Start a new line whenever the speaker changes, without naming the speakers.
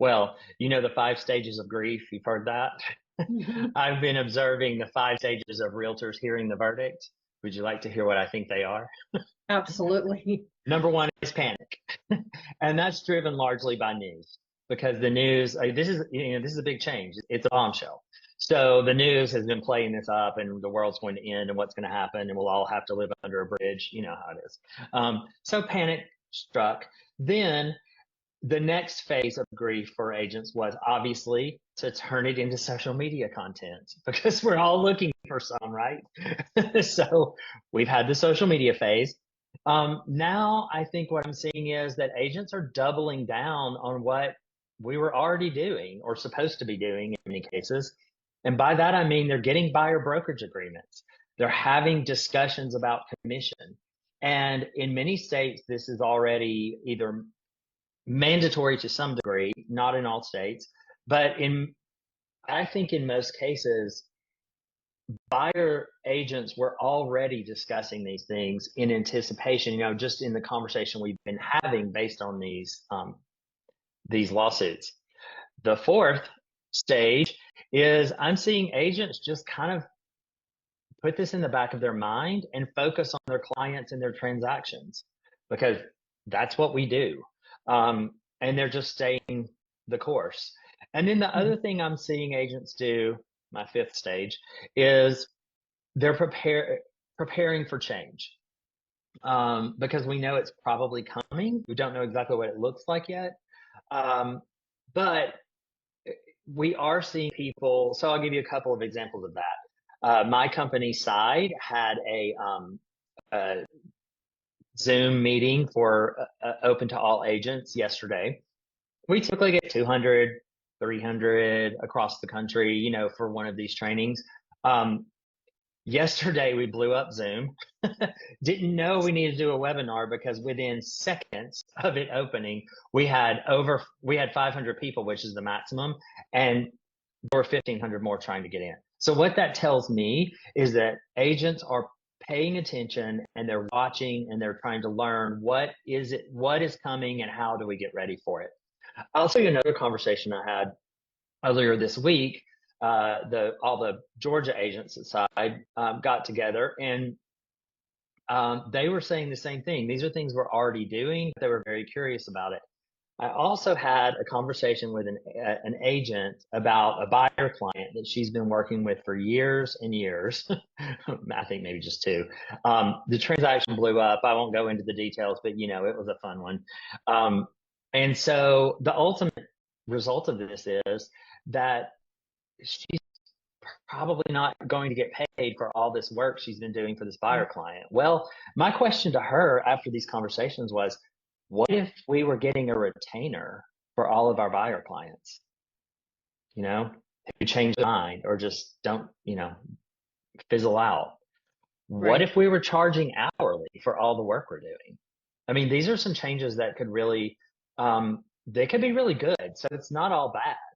Well, you know the five stages of grief. You've heard that. I've been observing the five stages of realtors hearing the verdict. Would you like to hear what I think they are?
Absolutely.
Number one is panic, and that's driven largely by news because the news. This is a big change. It's a bombshell. So the news has been playing this up, and the world's going to end, and what's going to happen, and we'll all have to live under a bridge. You know how it is. So panic struck. Then the next phase of grief for agents was obviously to turn it into social media content because we're all looking for some, right? So we've had the social media phase. Now I think what I'm seeing is that agents are doubling down on what we were already doing or supposed to be doing in many cases. And by that, I mean they're getting buyer brokerage agreements. They're having discussions about commission. And in many states, this is already either mandatory to some degree, not in all states, but I think in most cases, buyer agents were already discussing these things in anticipation, just in the conversation we've been having based on these lawsuits. The fourth stage is I'm seeing agents just kind of put this in the back of their mind and focus on their clients and their transactions because that's what we do. And they're just staying the course. And then the other thing I'm seeing agents do, my fifth stage, is they're preparing for change. Because we know it's probably coming. We don't know exactly what it looks like yet. But we are seeing people. So I'll give you a couple of examples of that. My company side had a Zoom meeting for open to all agents yesterday. We typically get 200, 300 across the country, for one of these trainings. Yesterday we blew up Zoom. Didn't know we needed to do a webinar because within seconds of it opening, we had 500 people, which is the maximum, and there were 1,500 more trying to get in. So what that tells me is that agents are paying attention and they're watching and they're trying to learn what is coming and how do we get ready for it. I'll tell you another conversation I had earlier this week. All the Georgia agents side got together and they were saying the same thing. These are things we're already doing. They were very curious about it. I also had a conversation with an agent about a buyer client that she's been working with for years and years. I think maybe just two. The transaction blew up. I won't go into the details, but it was a fun one. And so the ultimate result of this is that she's probably not going to get paid for all this work she's been doing for this buyer client. Well, my question to her after these conversations was, what if we were getting a retainer for all of our buyer clients? Who change their mind or just don't, fizzle out.
Right.
What if we were charging hourly for all the work we're doing? I mean, these are some changes that could really, they could be really good. So it's not all bad.